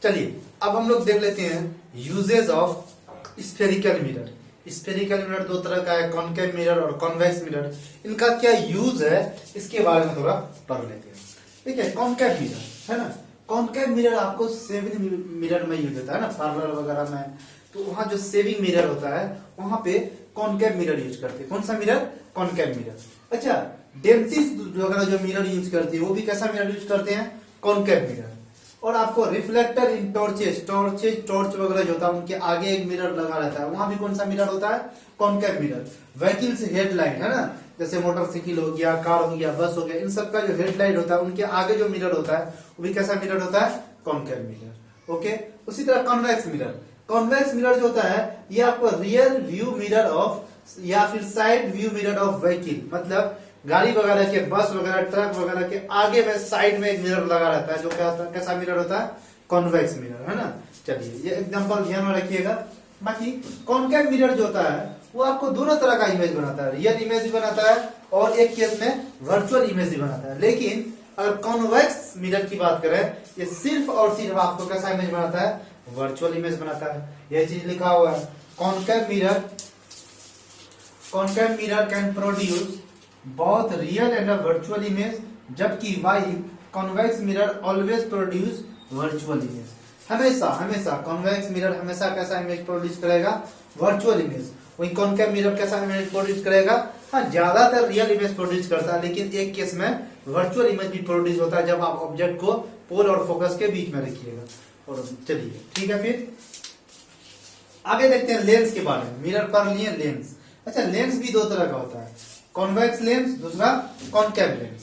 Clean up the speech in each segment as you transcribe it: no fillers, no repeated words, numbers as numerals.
चलिए अब हम लोग देख लेते हैं uses of spherical mirror. Spherical mirror दो तरह का है, कॉनकेव मिरर और कॉन्वेक्स मिरर। इनका क्या यूज है इसके बारे में थोड़ा पढ़ लेते हैं। ठीक है, कॉनकेव मिरर है ना, कॉनकेव मिरर आपको सेविंग मिरर में यूज होता है ना, पार्लर वगैरह में, तो वहां जो सेविंग मिरर होता है वहां पे कॉनकेव मिरर यूज करते हैं। कौन सा मिरर? Concave mirror. अच्छा, डेंटिस्ट वगैरह जो मिरर यूज करती है वो भी कैसा मिरर यूज करते हैं? Concave mirror. और आपको रिफ्लेक्टर इन टॉर्च वगैरह जो होता है उनके आगे एक मिरर लगा रहता है, वहां भी कौन सा मिरर होता है? Concave mirror. व्हीकल्स हेडलाइट है ना, जैसे मोटरसाइकिल हो गया, कार हो गया, बस हो गया, इन सब का जो हेडलाइट होता है उनके आगे जो मिरर होता है वो भी कैसा मिरर होता है? Concave mirror. ओके, उसी तरह कॉन्वेक्स मिरर। कॉन्वेक्स मिरर जो होता है ये आपको रियर व्यू मिरर ऑफ या फिर side view mirror of vehicle, मतलब गाड़ी वगैरह के, बस वगैरह, ट्रक वगैरह के आगे में साइड में एक मिरर लगा रहता है, जो क्या होता है? कैसा मिरर होता है? कॉन्वेक्स मिरर है ना। चलिए ये एग्जांपल ध्यान में रखिएगा। बाकी कॉनकेव मिरर जो होता है वो आपको दोनों तरह का इमेज बनाता है, रियल इमेज भी बनाता है और एक केस में वर्चुअल इमेज भी बनाता है। लेकिन अगर कॉन्वेक्स मिरर की बात करें, ये सिर्फ और सिर्फ आपको कैसा इमेज बनाता है? वर्चुअल इमेज बनाता है। यह चीज लिखा हुआ है, concave mirror can produce both real and a virtual image, जबकि while convex mirror always produce virtual image। हमेशा convex mirror हमेशा कैसा इमेज प्रोड्यूस करेगा? Virtual image. वही कॉनकेव मिरर कैसा इमेज प्रोड्यूस करेगा? हाँ, ज्यादातर रियल इमेज प्रोड्यूस करता है, लेकिन एक केस में वर्चुअल इमेज भी प्रोड्यूस होता है जब आप ऑब्जेक्ट को पोल और फोकस के बीच में रखिएगा। और चलिए ठीक है, फिर आगे देखते हैं लेंस के बारे में। मिरर पर लिए लेंस। अच्छा, लेंस भी दो तरह का होता है, कॉन्वेक्स लेंस, दूसरा कॉनकेव लेंस।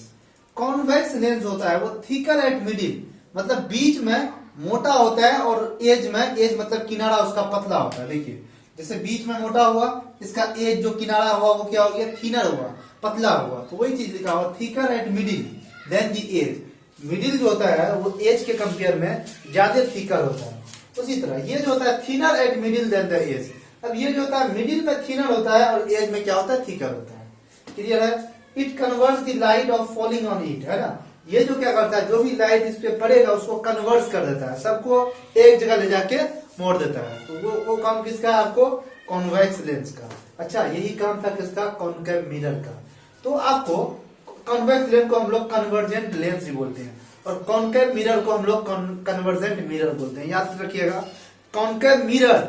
कॉन्वेक्स लेंस होता है वो थिकर एट मिडिल, मतलब बीच में मोटा होता है और एज मतलब किनारा उसका पतला होता है। देखिए जैसे बीच में मोटा हुआ, इसका एज जो किनारा हुआ वो क्या हो गया? थिनर हुआ, पतला हुआ। तो वही चीज लिखा हुआ, thicker at middle than the edge. Middle जो होता है वो एज के कंपेयर में ज्यादा थिकर होता है। उसी तरह ये जो होता है thinner at middle than the edge. अब ये जो होता है मिडिल में थिनर होता है और एज में क्या होता है? थिकर होता है। क्लियर है? It converts the light of falling on it, है ना। ये जो क्या करता है, जो भी लाइट इस पे पड़ेगा उसको कन्वर्ट कर देता है, सबको एक जगह ले जाके मोड़ देता है। तो वो काम किसका है? आपको कॉन्वेक्स लेंस का। अच्छा, यही काम था किसका? कॉनकेव मिरर का। तो आपको कॉन्वेक्स लेंस को हम लोग कन्वर्जेंट लेंस भी बोलते हैं और कॉनकेव मिरर को हम लोग कन्वर्जेंट मिरर बोलते हैं। याद रखिएगा, कॉनकेव मिरर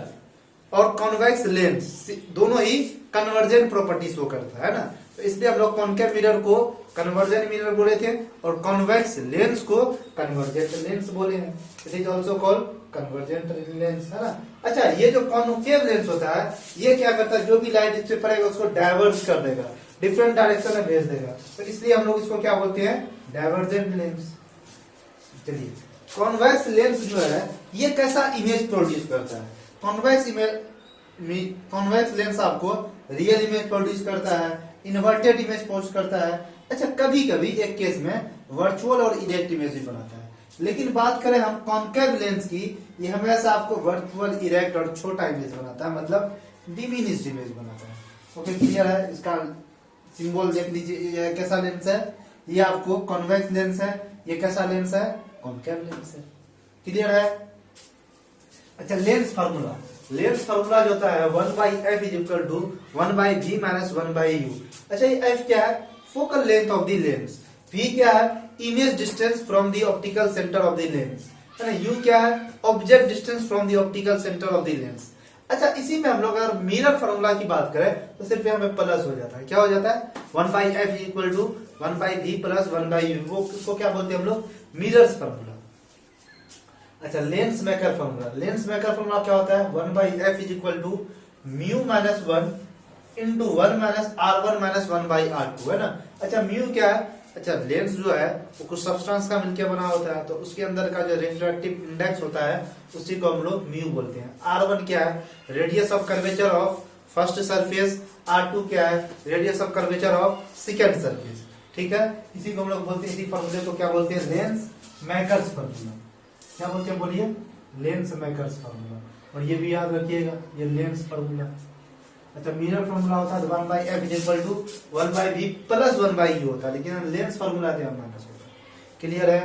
और कॉन्वेक्स लेंस दोनों ही कन्वर्जेंट प्रॉपर्टी शो करता है ना, तो इसलिए हम लोग कॉनकेव मिरर को कन्वर्जेंट मिरर बोले थे और कॉन्वेक्स लेंस को कन्वर्जेंट लेंस बोले हैं। It is also called convergent lens, है ना। अच्छा, ये जो कॉनकेव लेंस होता है ये क्या करता है? जो भी लाइट इससे पड़ेगा उसको डाइवर्स कर देगा, डिफरेंट डायरेक्शन में भेज देगा, तो इसलिए हम लोग इसको क्या बोलते हैं? Divergent lens. चलिए, कॉन्वेक्स लेंस जो है ये कैसा इमेज प्रोड्यूस करता है? कॉन्वेक्स लेंस आपको रियल इमेज प्रोड्यूस करता है, इन्वर्टेड इमेज प्रोड्यूस करता है। अच्छा, कभी कभी एक केस में वर्चुअल और इरेक्ट इमेज भी बनाता है। लेकिन बात करें हम कॉनकेव लेंस की, ये हमेशा आपको वर्चुअल, इरेक्ट और छोटा इमेज बनाता है, मतलब डिमिनिश्ड इमेज बनाता है। ओके, क्लियर है? इसका सिंबल देख लीजिए, ये कैसा लेंस है? ये आपको कॉन्वेक्स लेंस है। ये कैसा लेंस है? कॉनकेव लेंस है। क्लियर है? अच्छा, लेंस फार्मूला जो होता है 1/f is equal to 1/v minus 1/u। अच्छा, ये f क्या है? Focal length of the lens. v क्या है? Image distance from the optical centre of the lens, है ना। u क्या है? Object distance from the optical centre of the lens. अच्छा, इसी में हम लोग अगर मिरर फार्मूला की बात करें तो सिर्फ यहाँ पे प्लस हो जाता है। क्या हो जाता है? 1/f is equal to 1/v plus 1/u। वो किसको क्या बोलते हैं हम लोग? Mirrors formula. अच्छा, लेंस मेकर फार्मूला क्या होता है? 1/f is equal to mu minus 1 into 1 minus r1 minus 1/r2, है ना। अच्छा, म्यू क्या है? अच्छा, लेंस जो है वो कुछ सब्सटेंस का मिलकर बना होता है, तो उसके अंदर का जो रिफ्रैक्टिव इंडेक्स होता है उसी को हम लोग म्यू बोलते हैं। r1 क्या है? Radius of curvature of first surface. r2 क्या है? Radius of curvature of second surface. ठीक है, इसी को हम लोग बोलते हैं, इसी फॉर्मूले को क्या बोलते हैं? Lens makers formula. क्या बोलते हैं? बोलिए, लेंस मेकर्स फार्मूला। और ये भी याद रखिएगा, ये लेंस फार्मूला। अच्छा, मिरर फार्मूला होता है 1/f is equal to 1/v plus 1/u होता है, लेकिन लेंस फार्मूला माइनस होता है। क्लियर है?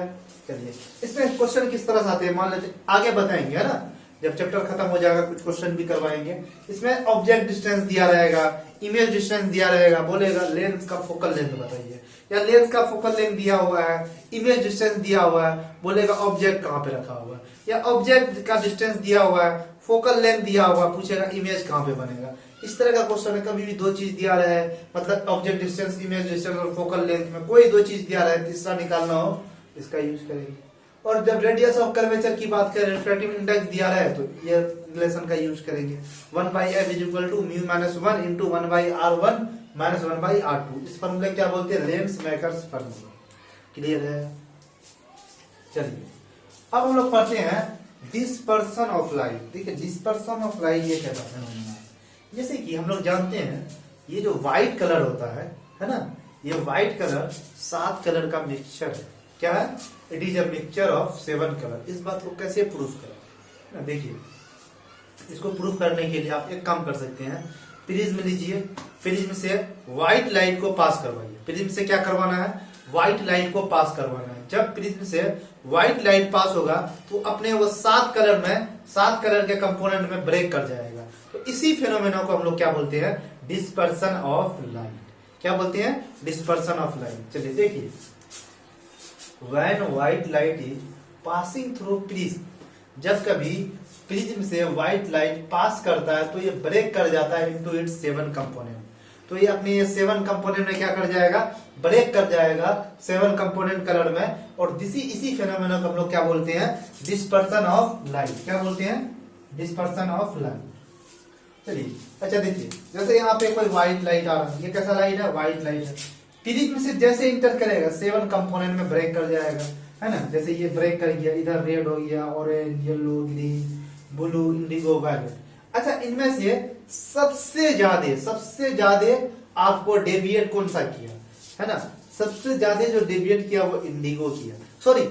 चलिए इसमें क्वेश्चन किस तरह से आते हैं मान लेते आगे बताएंगे, है ना, जब चैप्टर खत्म हो जाएगा कुछ क्वेश्चन भी करवाएंगे। इसमें ऑब्जेक्ट डिस्टेंस दिया रहेगा, इमेज डिस्टेंस दिया रहेगा, बोलेगा लेंस का फोकल लेंथ बताइए, या लेंस का फोकल लेंथ दिया हुआ है, इमेज डिस्टेंस दिया हुआ है, बोलेगा ऑब्जेक्ट कहाँ पे रखा हुआ है, या ऑब्जेक्ट का डिस्टेंस दिया हुआ है, फोकल लेंथ दिया हुआ, पूछेगा इमेज कहाँ पे बनेगा। इस तरह का क्वेश्चन है, कभी भी दो चीज दिया रहे, मतलब ऑब्जेक्ट डिस्टेंस, इमेज डिस्टेंस और फोकल लेंथ में कोई दो चीज दिया रहे, तीसरा निकालना हो इसका यूज करेंगे। और जब रेडियस ऑफ कर्वेचर की बात करें, रिफ्रैक्टिव इंडेक्स दिया रहे तो ये रिलेशन का यूज करेंगे, 1/f = μ-1 × 1/r1 - 1/r2। इस फॉर्मूले क्या बोलते हैं, लेंस मेकर्स फॉर्मूला। क्लियर है? चलिए अब हम लोग पढ़ते हैं डिस्पर्सन ऑफ लाइट। देखिए डिस्पर्सन ऑफ लाइट ये क्या कहते हैं, जैसे कि हम लोग जानते हैं ये जो व्हाइट कलर होता है ना, ये व्हाइट कलर 7 कलर का मिक्सचर है। क्या है? It is a mixture of 7 colour. इस बात को कैसे प्रूफ करें, देखिए इसको प्रूफ करने के लिए आप एक काम कर सकते हैं, प्रिज्म लीजिए, प्रिज्म से व्हाइट लाइट को पास करवाइए। प्रिज्म से क्या करवाना है, व्हाइट लाइट को पास करवाना है। जब प्रिज्म से व्हाइट लाइट पास होगा तो अपने वो 7 कलर के कंपोनेंट में ब्रेक कर जाएगा। तो इसी फिनोमेना को हम लोग क्या बोलते हैं, डिस्पर्सन ऑफ लाइट। क्या बोलते हैं, डिस्पर्सन ऑफ लाइट। चलिए देखिए, when white light is passing through prism, जब कभी प्रिज्म से व्हाइट लाइट पास करता है तो ये ब्रेक कर जाता है इनटू इट्स 7 कंपोनेंट। तो ये अपने 7 कंपोनेंट में क्या कर जाएगा, ब्रेक कर जाएगा 7 कंपोनेंट कलर में। और इसी फिनोमेना को हम लोग क्या बोलते हैं, डिस्पर्सन ऑफ लाइट। क्या बोलते हैं, डिस्पर्सन ऑफ लाइट। चलिए अच्छा देखिए, जैसे यहाँ पे कोई व्हाइट लाइट आ रहा है, ये कैसा लाइट है, व्हाइट लाइट है। प्रिज्म से जैसे इंटर करेगा 7 कंपोनेंट में ब्रेक कर जाएगा, है ना। जैसे ये ब्रेक कर गया, इधर रेड हो गया, orange, yellow, green, blue, indigo, violet. अच्छा इनमें से सबसे ज्यादा आपको डेविएट कौन सा किया, है ना, सबसे ज्यादा जो डेविएट किया वो इंडिगो किया, सॉरी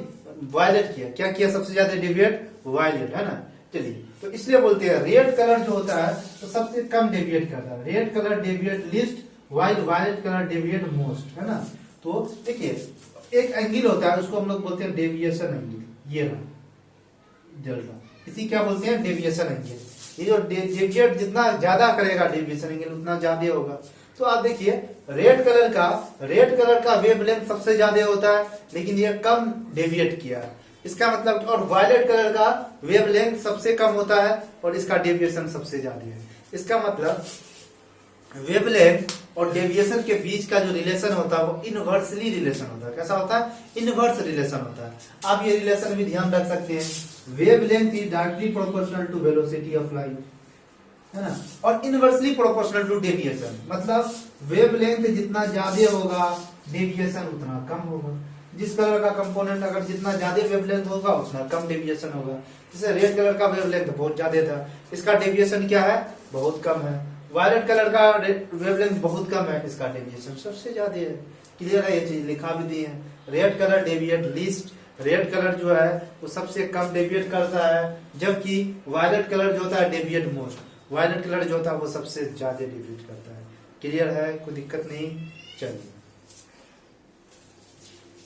वायलेट किया। क्या किया सबसे ज्यादा डेविएट, वायलेट, है ना। चलिए तो इसलिए बोलते हैं रेड कलर जो होता है तो सबसे कम डेविएट करता है, red colour deviate least, violet colour deviate most, है ना। तो देखिए एक एंगल होता है उसको हम लोग बोलते हैं डेविएशन एंगल, ये रहा डेल्टा, इसी क्या बोलते हैं, डेविएशन एंगल। ये जो डेविएट जितना ज्यादा करेगा डेविएशन एंगल उतना ज्यादा होगा। तो आप देखिए रेड कलर का वेवलेंथ सबसे ज्यादा होता है लेकिन ये कम डेविएट किया है, इसका मतलब। और वायलेट कलर का वेवलेंथ सबसे कम होता है और इसका डेविएशन सबसे ज्यादा है। इसका मतलब वेवलेंथ और डेविएशन के बीच का जो रिलेशन होता है वो इनवर्सली रिलेशन होता है। कैसा होता है, इनवर्स रिलेशन होता है। आप ये रिलेशन भी ध्यान रख सकते हैं, wavelength is directly proportional to velocity of light, है ना, और इनवर्सली प्रोपोर्शनल टू डेविएशन। मतलब वेवलेंथ जितना ज्यादा होगा डेविएशन उतना कम होगा। जिस कलर का कंपोनेंट अगर जितना ज्यादा वेवलेंथ होगा उतना कम डेविएशन होगा। जैसे रेड कलर का वेवलेंथ बहुत ज्यादा था, इसका डेविएशन क्या है, बहुत कम है। वायलेट कलर का वेवलेंथ बहुत कम है, इसका डेविएशन सबसे ज्यादा है। क्लियर है, ये चीज लिखा भी दी है। Red colour deviate list, red colour जो है वो सबसे कम डेविएट करता है, जबकि वायलेट कलर जो होता है डेविएट मोस्ट, वायलेट कलर जो होता है वो सबसे ज्यादा डेविएट करता है। क्लियर है, कोई दिक्कत नहीं। चलिए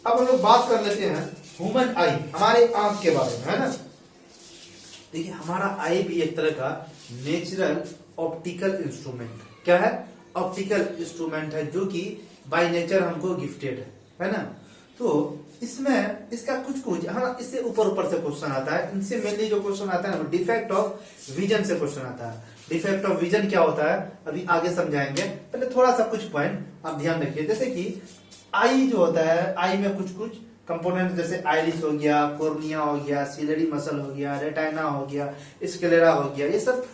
अब हम लोग बात कर लेते हैं ह्यूमन आई, हमारे आंख के बारे में, है ना। देखिए हमारा आई भी एक तरह का नेचुरल ऑप्टिकल इंस्ट्रूमेंट, क्या है, ऑप्टिकल इंस्ट्रूमेंट है जो कि बाय नेचर हमको गिफ्टेड है ना। तो इसमें इसका कुछ हाँ, इससे ऊपर से क्वेश्चन आता है। इनसे मेनली जो क्वेश्चन आता है ना डिफेक्ट ऑफ विजन से क्वेश्चन आता है। डिफेक्ट ऑफ विजन क्या होता है अभी आगे समझाएंगे, पहले थोड़ा सा कुछ पॉइंट आप ध्यान रखिए। जैसे कि आई जो होता है, आई में कुछ कंपोनेंट जैसे आइरिस हो गया, कॉर्निया हो गया, सिलरी मसल हो गया, रेटाइना हो गया, स्क्लेरा हो गया, ये सब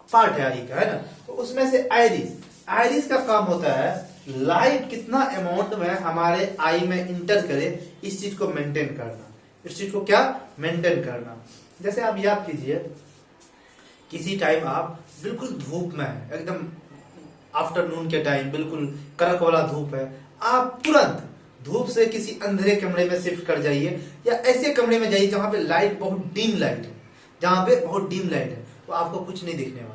पार्ट है आई का, है ना। तो उसमें से आइरिस का काम होता है लाइट कितना अमाउंट में हमारे आई में इंटर करे, इस चीज को मेंटेन करना, इस चीज को क्या मेंटेन करना। जैसे आप याद कीजिए किसी टाइम आप बिल्कुल धूप में है, एकदम आफ्टरनून के टाइम बिल्कुल कड़क वाला धूप है, आप तुरंत धूप से किसी अंधेरे कमरे में शिफ्ट कर जाइए या ऐसे कमरे में जाइए जहां पे लाइट बहुत डीम लाइट है, जहां पे बहुत डीम लाइट है, तो आपको कुछ नहीं दिखने वाला।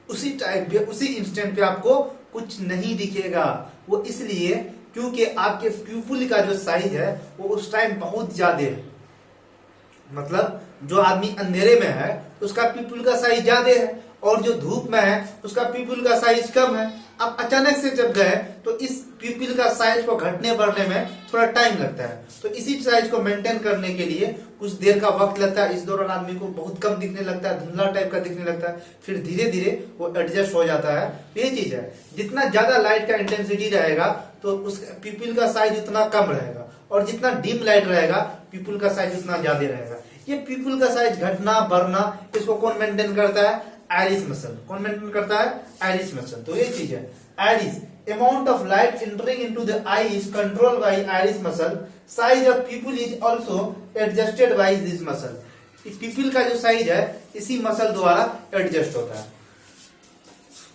उसी टाइम पे उसी इंस्टेंट पे आपको कुछ नहीं दिखेगा। वो इसलिए क्योंकि आपके प्यूपिल का जो साइज है वो उस टाइम बहुत ज्यादा है, मतलब जो आदमी अंधेरे में है उसका प्यूपिल का साइज ज्यादा है और जो धूप में है उसका प्यूपिल का साइज कम है। अब अचानक से जब गए तो इस प्यूपिल का साइज को घटने बढ़ने में थोड़ा टाइम लगता है, तो इसी साइज को मेंटेन करने के लिए कुछ देर का वक्त लगता है। इस दौरान आदमी को बहुत कम दिखने लगता है, धुंधला टाइप का दिखने लगता है, फिर धीरे धीरे वो एडजस्ट हो जाता है। तो ये चीज है, जितना ज्यादा लाइट का इंटेंसिटी रहेगा तो उस प्यूपिल का साइज उतना कम रहेगा, और जितना डिम लाइट रहेगा प्यूपिल का साइज उतना ज्यादा रहेगा। ये प्यूपिल का साइज घटना बढ़ना इसको कौन मेंटेन करता है? Iris muscle. कौन मेंटेन करता है? Iris muscle. तो ये चीज है iris, amount of light entering into the eye is controlled by iris muscle, size of pupil is also adjusted by this muscle। इस pupil का जो साइज है इसी मसल द्वारा एडजस्ट होता है।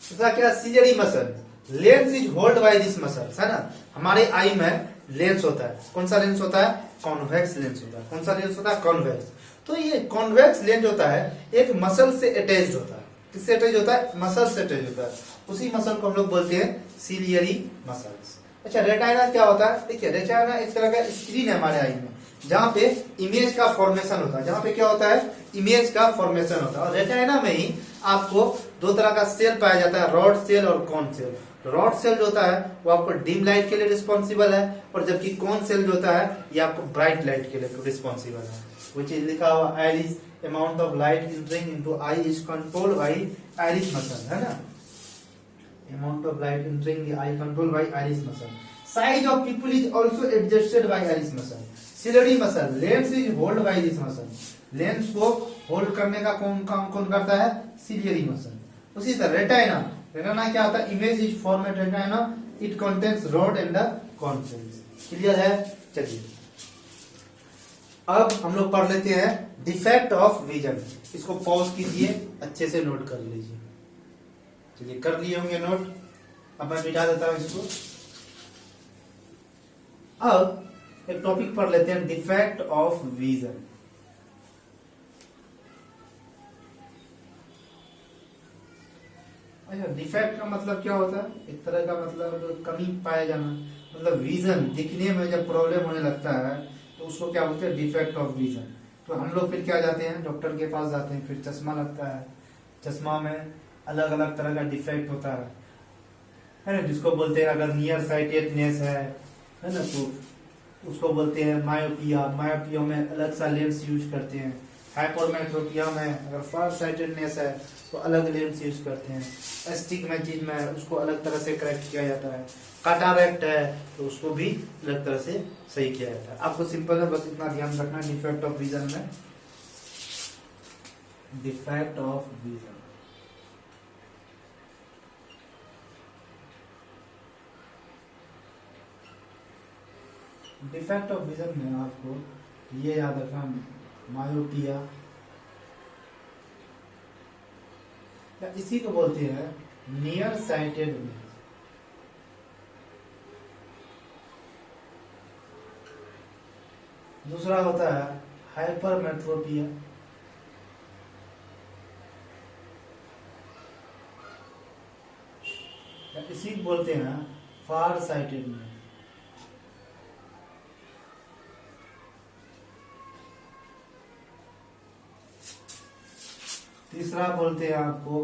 दूसरा क्या? Ciliary muscle, lens is hold by this muscle, है ना। हमारे आई में लेंस होता है, कौन सा लेंस होता है? कॉन्वेक्स लेंस होता है। कौन सा लेंस होता है? कॉन्वेक्स। तो ये कॉन्वेक्स लेंस होता है एक मसल से अटैच्ड होता है। किससे अटैच होता है? मसल से अटैच होता है। उसी मसल को हम लोग बोलते हैं सिलियरी मसल्स। अच्छा, रेटाइना क्या होता है? देखिए, रेटाइना एक तरह का स्क्रीन है हमारे आई में, जहाँ पे इमेज का फॉर्मेशन होता है। जहाँ पे क्या होता है? इमेज का फॉर्मेशन होता है। और रेटाइना में ही आपको दो तरह का सेल पाया जाता है, रॉड सेल और कॉन सेल। रॉड सेल जो होता है वो आपको डिम लाइट के लिए रिस्पॉन्सिबल है, और जबकि कॉन सेल जो होता है ये आपको ब्राइट लाइट के लिए रिस्पॉन्सिबल है। वो चीज लिखा हुआ iris, amount of light entering into eye is controlled by iris muscle, है ना। amount of light entering the eye controlled by iris muscle, size of pupil is also adjusted by iris muscle। ciliary muscle, lens is hold by this muscle। Lens को hold करने का कौन काम कौन करता है? Ciliary muscle. उसी तरह रेटाइना, रेटाइना क्या होता है? Image is form at retina, it contains rod and the cone cells. Clear है? चलिए अब हम लोग पढ़ लेते हैं डिफेक्ट ऑफ विजन। इसको पॉज कीजिए, अच्छे से नोट कर लीजिए। चलिए, कर लिए होंगे नोट। अब मैं मिटा देता हूं इसको। अब एक टॉपिक पढ़ लेते हैं, डिफेक्ट ऑफ विजन। अच्छा, डिफेक्ट का मतलब क्या होता है? एक तरह का मतलब कमी पाया जाना, मतलब विजन दिखने में जब प्रॉब्लम होने लगता है तो उसको क्या बोलते हैं? Defect of vision. तो हम लोग फिर क्या जाते हैं? डॉक्टर के पास जाते हैं, फिर चश्मा लगता है। चश्मा में अलग अलग तरह का डिफेक्ट होता है ना, जिसको बोलते हैं अगर नियर साइटेडनेस है ना, तो उसको बोलते हैं मायोपिया। मायोपिया में अलग सा लेंस यूज करते हैं। हाइपरमेट्रोपिया में अगर फार साइटेडनेस है तो अलग लेंस यूज करते हैं। एस्टिग्मेटिस में उसको अलग तरह से करेक्ट किया जाता है। कैटरैक्ट है तो उसको भी अलग तरह से सही किया जाता है। आपको सिंपल है, बस इतना ध्यान रखना डिफेक्ट ऑफ विजन में। Defect of vision, defect of vision में आपको ये याद रखना, मायोपिया या इसी को बोलते हैं नियर साइटेडनेस। दूसरा होता है हाइपरमेट्रोपिया, इसी को बोलते हैं फार साइटेडनेस। तीसरा बोलते हैं आपको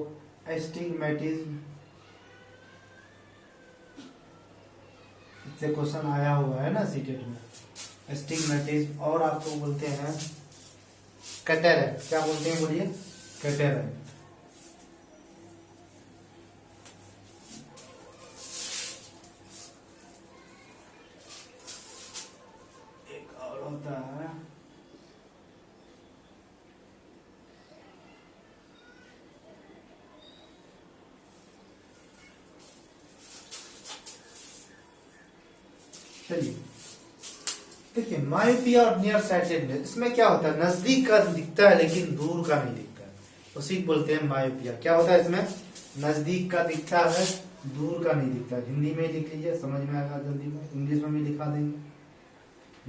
एस्टिग्मेटिज्म। इससे क्वेश्चन आया हुआ है ना सीटेट में, एस्टिग्मेटिज्म। और आपको बोलते हैं कैटरैक्ट। क्या बोलते हैं? बोलिए, कैटरैक्ट। एक और होता है चलिए देखिए, मायोपिया और नियर साइटेडनेस, इसमें क्या होता है? नजदीक का दिखता है लेकिन दूर का नहीं दिखता है, उसी को बोलते हैं मायोपिया। क्या होता है इसमें? नजदीक का दिखता है, दूर का नहीं दिखता है। हिंदी में ही लिख लीजिए, समझ में आएगा जल्दी में। इंग्लिश में भी लिखा देंगे।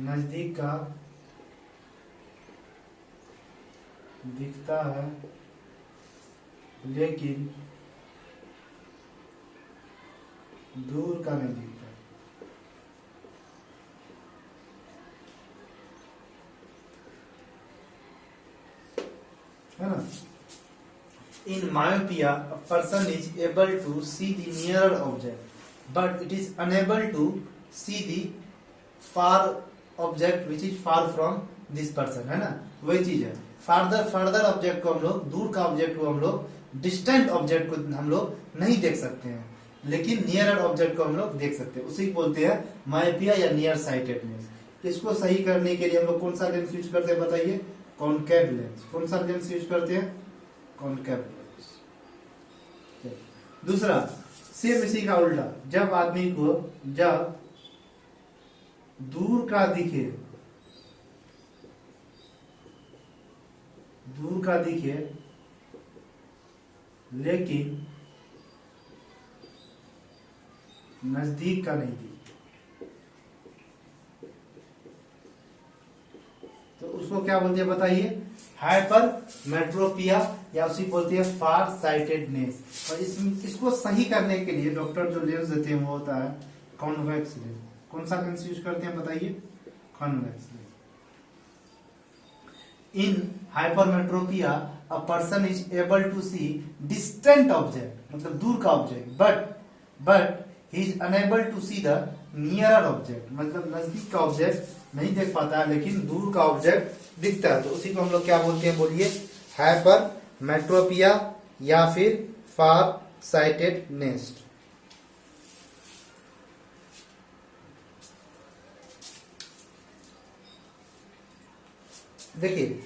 नजदीक का दिखता है लेकिन दूर का नहीं दिखता। In myopia, a person is able to see the nearer object, but it is unable to see the far object which is far from this person, है ना, वही चीज है। फर्दर ऑब्जेक्ट को हम लोग, दूर का ऑब्जेक्ट को हम लोग, डिस्टेंट ऑब्जेक्ट को हम लोग नहीं देख सकते हैं, लेकिन नियरर ऑब्जेक्ट को हम लोग देख सकते हैं। उसी को बोलते हैं मायोपिया या नियर साइटेडनेस। इसको सही करने के लिए हम लोग कौन सा लेंस यूज करते हैं बताइए? Concave lens. कौन सा लेंस यूज करते हैं? Concave lens. दूसरा, सेम इसी का उल्टा, जब आदमी को जब दूर का दिखे, दूर का दिखे लेकिन नजदीक का नहीं दिखे, तो उसको क्या बोलते हैं बताइए? हाइपरमेट्रोपिया, या उसी बोलते हैं फार साइटेडनेस। और इसको सही करने के लिए डॉक्टर जो लेंस देते हैं वो होता है कॉन्वेक्स लेंस। कौन सा लेंस यूज करते हैं बताइए? Convex lens. In hypermetropia a person is able to see distant object, मतलब दूर का object, but he is unable to see the nearer object, मतलब नजदीक का ऑब्जेक्ट नहीं देख पाता है लेकिन दूर का ऑब्जेक्ट दिखता है। तो उसी को हम लोग क्या बोलते हैं बोलिए? हाइपरमेट्रोपिया या फिर फार साइटेडनेस। देखिए,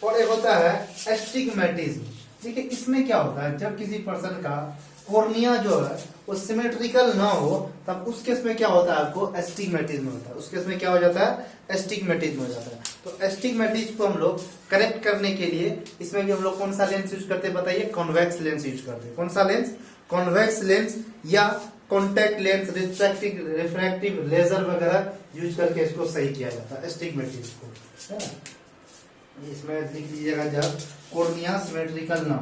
और एक होता है एस्टिग्मेटिज्म। देखिए, इसमें क्या होता है, जब किसी पर्सन का कॉर्निया जो है वो सिमेट्रिकल ना हो, तब उस केस में क्या होता है? आपको एस्टिग्मेटिज्म होता है। उस केस में क्या हो जाता है? एस्टिग्मेटिज्म हो जाता है। तो एस्टिग्मेटिज्म को हम लोग करेक्ट करने के लिए इसमें भी हम लोग कौन सा लेंस यूज करते हैं बताइए? कॉन्वेक्स लेंस यूज करते हैं। कौन सा लेंस? कॉन्वेक्स लेंस या कॉन्टैक्ट लेंस, रिफ्रैक्टिव लेजर वगैरह यूज करके इसको सही किया जाता है एस्टिग्मेटिज्म को, है ना। इसमें लिख लीजिएगा, जब कॉर्निया सिमेट्रिकल ना,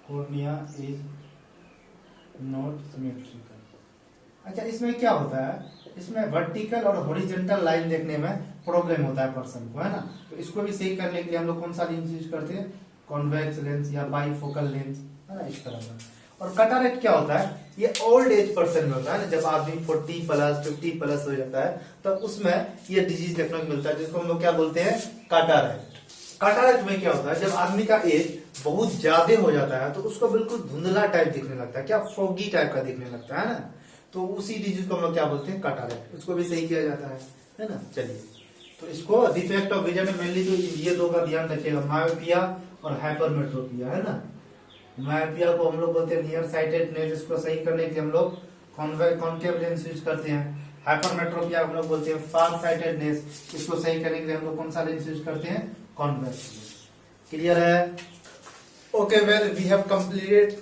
कॉर्निया इज नॉट सिमेट्रिकल। अच्छा, इसमें क्या होता है? इसमें वर्टिकल और हॉरिजॉन्टल लाइन देखने में प्रॉब्लम होता है पर्सन को, है ना। तो इसको भी सही करने के लिए हम लोग कौन सा लेंस यूज करते हैं? कॉन्वेक्स लेंस या बाइफोकल लेंस, है ना, इस तरह का। और कटारेट क्या होता है? ये ओल्ड एज पर्सन में होता है ना, जब आदमी 40 प्लस 50 प्लस हो जाता है तब उसमें ये डिजीज देखने को मिलता है, जिसको हम लोग क्या बोलते हैं? कैटरेक्ट। कैटरेक्ट में क्या होता है? जब आदमी का एज बहुत ज्यादा हो जाता है तो उसको बिल्कुल धुंधला टाइप दिखने लगता है, क्या फोगी टाइप का दिखने लगता है ना। तो उसी डिजीज को हम लोग क्या बोलते हैं? कैटरेक्ट। इसको भी सही किया जाता है ना। चलिए, तो इसको डिफेक्ट ऑफ विजन में मेनली तो ये दो का ध्यान रखिएगा, मायोपिया और हाइपरमेट्रोपिया, है ना। मायोपिया को हम लोग बोलते हैं नियर साइटेडनेस, इसको सही करने के लिए हम लोग कॉन्केव लेंस यूज करते हैं। हाइपरमेट्रोपिया हम लोग बोलते हैं फार साइटेडनेस, इसको सही करने के लिए हम लोग कौन सा लेंस यूज करते हैं? Convex lens. क्लियर है? Okay, well we have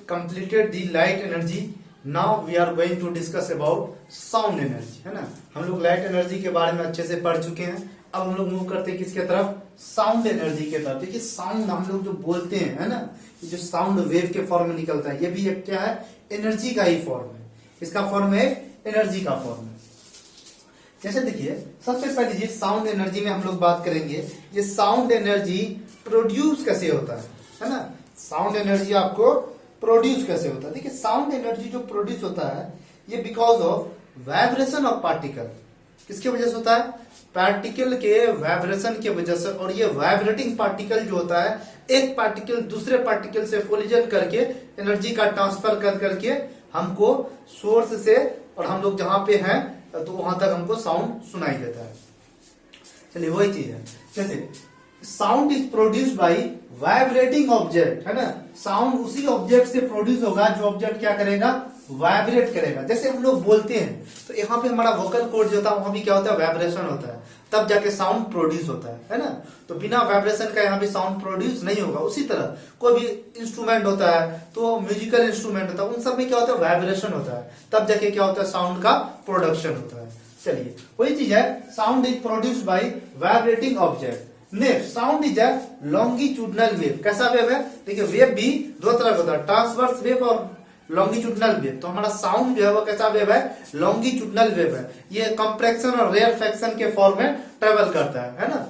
completed the light energy. Now we are going to discuss about sound energy, है ना। हम लोग लाइट एनर्जी के बारे में अच्छे से पढ़ चुके हैं। अब हम लोग मूव करते हैं किसके तरफ? साउंड एनर्जी के तरफ। देखिए, साउंड हम लोग जो बोलते हैं, है ना, ये जो साउंड वेव के फॉर्म में निकलता है, ये भी एक क्या है? एनर्जी का ही फॉर्म है। इसका फॉर्म है एनर्जी का फॉर्म है। जैसे देखिए, सबसे पहले चीज साउंड एनर्जी में हम लोग बात करेंगे, ये साउंड एनर्जी प्रोड्यूस कैसे होता है ना। साउंड एनर्जी आपको प्रोड्यूस कैसे होता है? देखिए, साउंड एनर्जी जो प्रोड्यूस होता है ये because of vibration of particle. किसकी वजह से होता है? पार्टिकल के वाइब्रेशन की वजह से। और ये वाइब्रेटिंग पार्टिकल जो होता है, एक पार्टिकल दूसरे पार्टिकल से कोलिजन करके एनर्जी का ट्रांसफर कर करके हमको सोर्स से, और हम लोग जहां पे हैं तो वहां तक हमको साउंड सुनाई देता है। चलिए, वही चीज है। जैसे sound is produced by vibrating object, है ना। साउंड उसी ऑब्जेक्ट से प्रोड्यूस होगा जो ऑब्जेक्ट क्या करेगा? वाइब्रेट करेगा। जैसे हम लोग बोलते हैं तो यहाँ पे हमारा वोकल कॉर्ड जो होता है वहां भी क्या होता है? वाइब्रेशन होता है, तब जाके साउंड प्रोड्यूस होता है ना। तो बिना वाइब्रेशन का यहाँ पे साउंड प्रोड्यूस नहीं होगा। उसी तरह कोई भी इंस्ट्रूमेंट होता है, तो म्यूजिकल इंस्ट्रूमेंट होता है, उन सब में क्या होता है? वाइब्रेशन होता है, तब जाके क्या होता है? साउंड का प्रोडक्शन होता है। चलिए, वही चीज है, sound is produced by vibrating object. Next, sound is a longitudinal wave. कैसा वेव है? देखिए, वेव भी दो तरह का होता है, ट्रांसवर्स वेव और लॉन्गिट्यूडनल वेव। तो हमारा साउंड जो है वो कैसा वेव है? लॉन्गिट्यूडनल वेव है। ये कंप्रेक्शन और रेयरफेक्शन के फॉर्म में ट्रेवल करता है ना।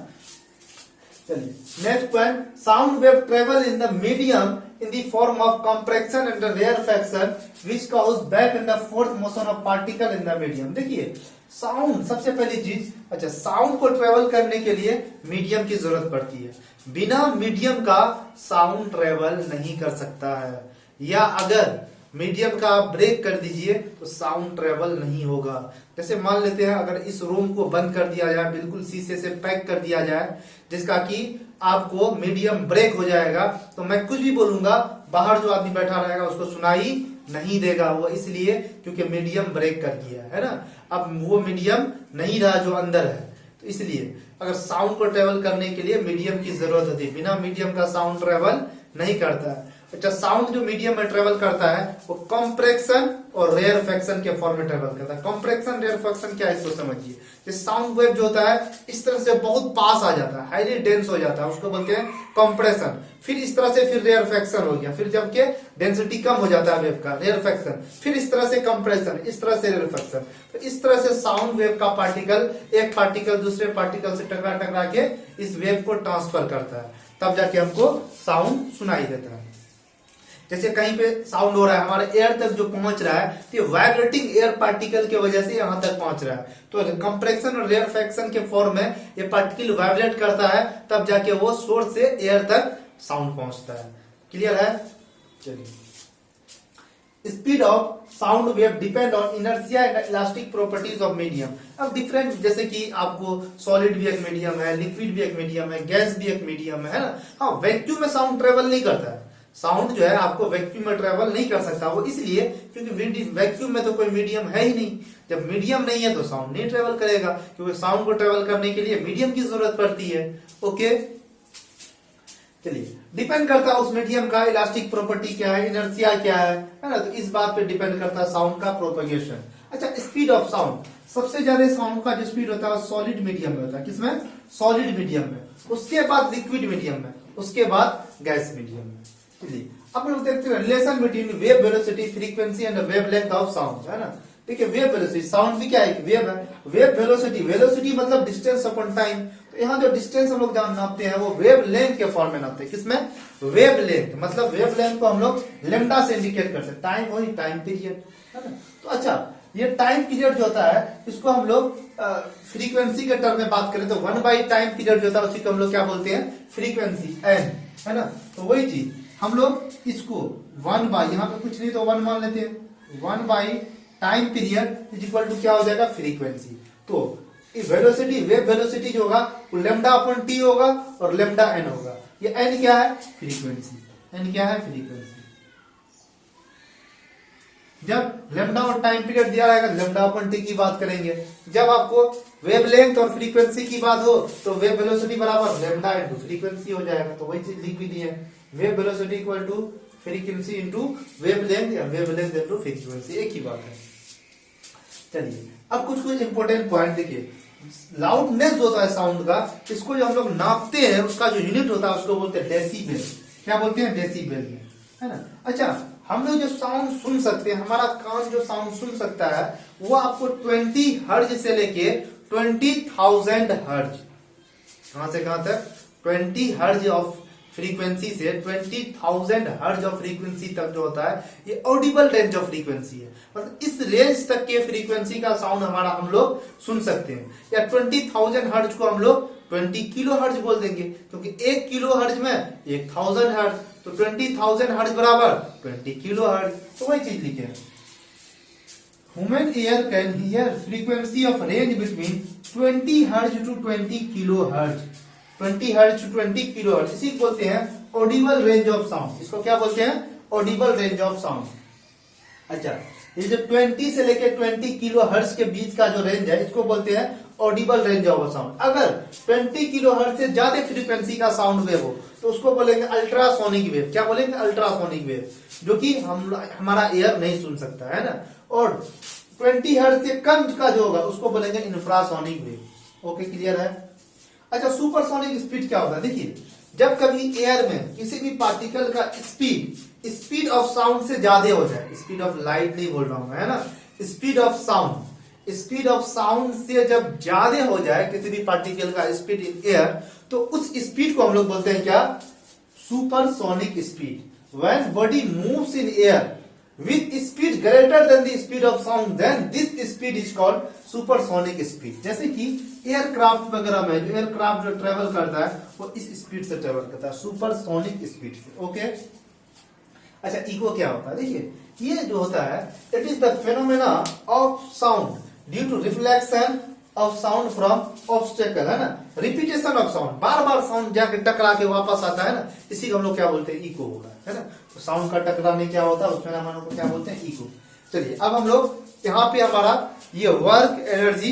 चलिए next point, sound wave travel in the medium in the form of compression and rarefaction which cause back and forth motion of particle in the medium। देखिए साउंड, सबसे पहली चीज, अच्छा साउंड को ट्रेवल करने के लिए मीडियम की जरूरत पड़ती है। बिना मीडियम का साउंड ट्रेवल नहीं कर सकता है, या अगर मीडियम का आप ब्रेक कर दीजिए तो साउंड ट्रेवल नहीं होगा। जैसे मान लेते हैं अगर इस रूम को बंद कर दिया जाए, बिल्कुल शीशे से पैक कर दिया जाए, जिसका कि आपको मीडियम ब्रेक हो जाएगा, तो मैं कुछ भी बोलूंगा बाहर जो आदमी बैठा रहेगा उसको सुनाई नहीं देगा। वो इसलिए क्योंकि मीडियम ब्रेक कर दिया है ना, अब वो मीडियम नहीं रहा जो अंदर है, तो इसलिए अगर साउंड को ट्रेवल करने के लिए मीडियम की जरूरत होती है। बिना मीडियम का साउंड ट्रेवल नहीं करता है। अच्छा साउंड जो मीडियम में ट्रेवल करता है वो कॉम्प्रेक्शन और रेयरफैक्शन के फॉर्म में ट्रेवल करता है। कॉम्प्रेक्शन रेयरफैक्शन क्या है इसको समझिए। ये साउंड वेव जो होता है इस तरह से बहुत पास आ जाता है, हाईली डेंस हो जाता है, उसको बोलते हैं कॉम्प्रेशन। फिर इस तरह से फिर रेयरफैक्शन हो गया, फिर जबकि डेंसिटी कम हो जाता है वेव का, रेयरफैक्शन, फिर इस तरह से कंप्रेशन, इस तरह से रेयरफैक्शन। तो इस तरह से साउंड वेव का पार्टिकल, एक पार्टिकल दूसरे पार्टिकल से टकरा टकरा के इस वेव को ट्रांसफर करता है, तब जाके हमको साउंड सुनाई देता है। जैसे कहीं पे साउंड हो रहा है, हमारे एयर तक जो पहुंच रहा है, तो वाइब्रेटिंग एयर पार्टिकल की वजह से यहां तक पहुंच रहा है। तो कंप्रेशन और रेयरफैक्शन के फॉर्म में ये पार्टिकल वाइब्रेट करता है, तब जाके वो सोर्स से एयर तक साउंड पहुंचता है। क्लियर है? चलिए, speed of sound wave depend on inertia and elastic properties of medium. अब डिफरेंट, जैसे कि आपको सॉलिड भी एक मीडियम है, लिक्विड भी एक मीडियम है, गैस भी एक मीडियम है ना। हाँ, वैक्यूम में साउंड ट्रेवल नहीं करता है। साउंड जो है आपको वैक्यूम में ट्रेवल नहीं कर सकता, वो इसलिए क्योंकि वैक्यूम में तो कोई मीडियम है ही नहीं। जब मीडियम नहीं है तो साउंड नहीं ट्रेवल करेगा, क्योंकि साउंड को ट्रेवल करने के लिए मीडियम की जरूरत पड़ती है। ओके, चलिए, डिपेंड करता है उस मीडियम का इलास्टिक प्रॉपर्टी क्या है, इनर्शिया क्या है ना, तो इस बात पे डिपेंड करता है साउंड का प्रोपगेशन। अच्छा, स्पीड ऑफ साउंड, सबसे ज्यादा साउंड का जो स्पीड होता है सॉलिड मीडियम में होता है। किसमें? सॉलिड मीडियम में, उसके बाद लिक्विड मीडियम में, उसके बाद गैस मीडियम में। चलिए, अब लोग देखते हैं relation between wave velocity, frequency and wave length of sound, है ना। देखिए वेव वेलोसिटी, साउंड भी क्या है, वेव है। वेव वेलोसिटी, वेलोसिटी मतलब डिस्टेंस अपॉन टाइम। तो यहाँ जो डिस्टेंस हम लोग नापते हैं वो वेव लेंथ के फॉर्म में नापते हैं। किसमें? वेव लेंथ, मतलब वेव लेंथ को हम लोग लेमडा से इंडिकेट करते हैं। टाइम वही टाइम पीरियड, है ना। तो अच्छा, ये टाइम पीरियड जो होता है इसको हम लोग फ्रीक्वेंसी के टर्म में बात करें तो 1/टाइम पीरियड जो होता है उसी को हम लोग क्या बोलते हैं, फ्रीक्वेंसी, एन, है ना। तो वही चीज हम लोग इसको 1/, यहाँ पे कुछ नहीं तो 1 मान लेते हैं, 1/टाइम पीरियड इज इक्वल टू क्या हो जाएगा, फ्रीक्वेंसी। तो वेलोसिटी, वेव वेलोसिटी जो होगा वो लेमडा अपॉन टी होगा और लेमडा एन होगा। ये एन क्या है, फ्रीक्वेंसी। एन क्या है, फ्रीक्वेंसी। जब लेमडा और टाइम पीरियड दिया रहेगा लेमडा अपॉन टी की बात करेंगे। जब आपको वेव लेंथ और फ्रीक्वेंसी की बात हो तो वेव वेलोसिटी बराबर लेमडा इनटू फ्रीक्वेंसी हो जाएगा। तो वही चीज लिख भी दी है, wave velocity equal to frequency into wave length, या वेव लेंथ इनटू फ्रीक्वेंसी, एक ही बात है। चलिए, अब कुछ इंपॉर्टेंट पॉइंट देखिए। लाउडनेस जो होता है साउंड का, इसको जो हम लोग नापते हैं उसका जो यूनिट होता है उसको बोलते हैं डेसिबल। क्या बोलते हैं, डेसिबल में, है ना। अच्छा, हम लोग जो साउंड सुन सकते हैं, हमारा कान जो साउंड सुन सकता है वो आपको 20 हर्ज से लेके 20,000 हर्ज, कहां से कहां तक, 20 हर्ज ऑफ फ्रीक्वेंसी से 20,000 हर्ज ऑफ फ्रीक्वेंसी तक जो होता है ये ऑडिबल रेंज ऑफ फ्रीक्वेंसी है। मतलब इस रेंज तक के फ्रीक्वेंसी का साउंड हमारा हम लोग सुन सकते हैं। या 20,000 हर्ज को हम लोग 20 किलो हर्ज बोल देंगे, क्योंकि 1 किलो हर्ज में 1,000 हर्ज, तो 20,000 हर्ज बराबर 20 किलो हर्ज। तो वही चीज लिखे हैं, human ear can hear frequency of range between 20 हर्ज टू 20 किलो हर्ज। 20 हर्ज टू 20 किलो हर्ज, इसी को बोलते हैं ऑडिबल रेंज ऑफ साउंड। इसको क्या बोलते हैं, ऑडिबल रेंज ऑफ साउंड। अच्छा, ये जो 20 से लेके 20 किलो हर्ज के बीच का जो रेंज है इसको बोलते हैं ऑडिबल रेंज ऑफ साउंड। अगर 20 किलो हर्ज से ज्यादा फ्रीक्वेंसी का साउंड वेव हो तो उसको बोलेंगे अल्ट्रासोनिक वेव। क्या बोलेंगे, अल्ट्रासोनिक वेव, जो कि हमारा एयर नहीं सुन सकता है ना। और 20 हर्ज से कम का जो होगा उसको बोलेंगे इंफ्रासोनिक वेव। ओके, क्लियर है। अच्छा, सुपरसोनिक स्पीड क्या होता है, देखिए जब कभी एयर में किसी भी पार्टिकल का स्पीड ऑफ साउंड से ज्यादा हो जाए, स्पीड ऑफ लाइट नहीं बोल रहा हूं मैं, है ना, speed of sound, speed of sound से जब ज्यादा हो जाए किसी भी पार्टिकल का स्पीड इन एयर, तो उस स्पीड को हम लोग बोलते हैं क्या? Supersonic speed. When body moves in air with speed greater than the speed of sound, then this speed is called supersonic speed। जैसे कि एयरक्राफ्ट वगैरह में जो एयरक्राफ्ट जो ट्रेवल करता है वो इस स्पीड से ट्रेवल करता है, सुपरसोनिक स्पीड से। ओके, अच्छा इको क्या होता है? देखिए ये जो होता है, it is the phenomena of sound due to reflection of sound from obstacle, है ना, repetition of sound, bar bar sound जाके टकरा के वापस आता है ना, इसी को हम लोग क्या बोलते हैं? इको होगा, है ना। तो साउंड का टकराने क्या होता है, उसमें हम लोग क्या बोलते हैं? इको। चलिए अब हम लोग यहाँ पे हमारा ये वर्क एनर्जी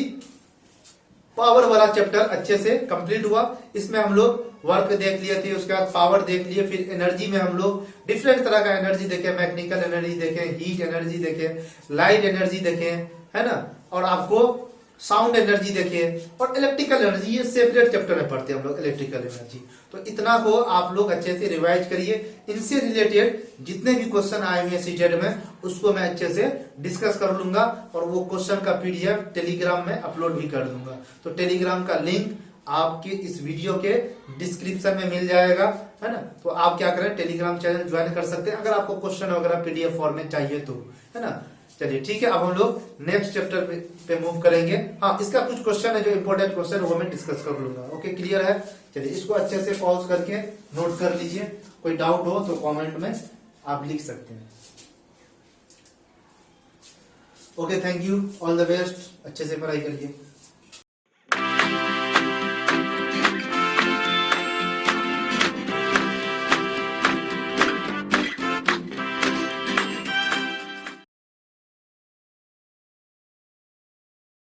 पावर वाला चैप्टर अच्छे से कंप्लीट हुआ। इसमें हम लोग वर्क देख लिए थे, उसके बाद पावर देख लिए, फिर एनर्जी में हम लोग डिफरेंट तरह का एनर्जी देखे, मैकेनिकल एनर्जी देखे, हीट एनर्जी देखे, लाइट एनर्जी देखे, है ना, और आपको साउंड एनर्जी देखे, और इलेक्ट्रिकल एनर्जी, ये सेपरेट चैप्टर में पढ़ते हैं हम लोग इलेक्ट्रिकल एनर्जी। तो इतना को आप लोग अच्छे से रिवाइज करिए। इनसे रिलेटेड जितने भी क्वेश्चन आए हुए हैं सीटेट में, उसको मैं अच्छे से डिस्कस कर लूंगा, और वो क्वेश्चन का पीडीएफ टेलीग्राम में अपलोड भी कर दूंगा। तो टेलीग्राम का लिंक आपके इस वीडियो के डिस्क्रिप्शन में मिल जाएगा, है ना। तो आप क्या करें, टेलीग्राम चैनल ज्वाइन कर सकते हैं अगर आपको क्वेश्चन वगैरह पीडीएफ फॉर्म में चाहिए तो, है ना। चलिए ठीक है, अब हम लोग नेक्स्ट चैप्टर पे मूव करेंगे। हाँ, इसका कुछ क्वेश्चन है जो इंपॉर्टेंट क्वेश्चन वो मैं डिस्कस कर लूंगा। ओके, क्लियर है? चलिए इसको अच्छे से पॉज करके नोट कर लीजिए, कोई डाउट हो तो कमेंट में आप लिख सकते हैं। Okay, thank you, all the best, अच्छे से पढ़ाई करिए।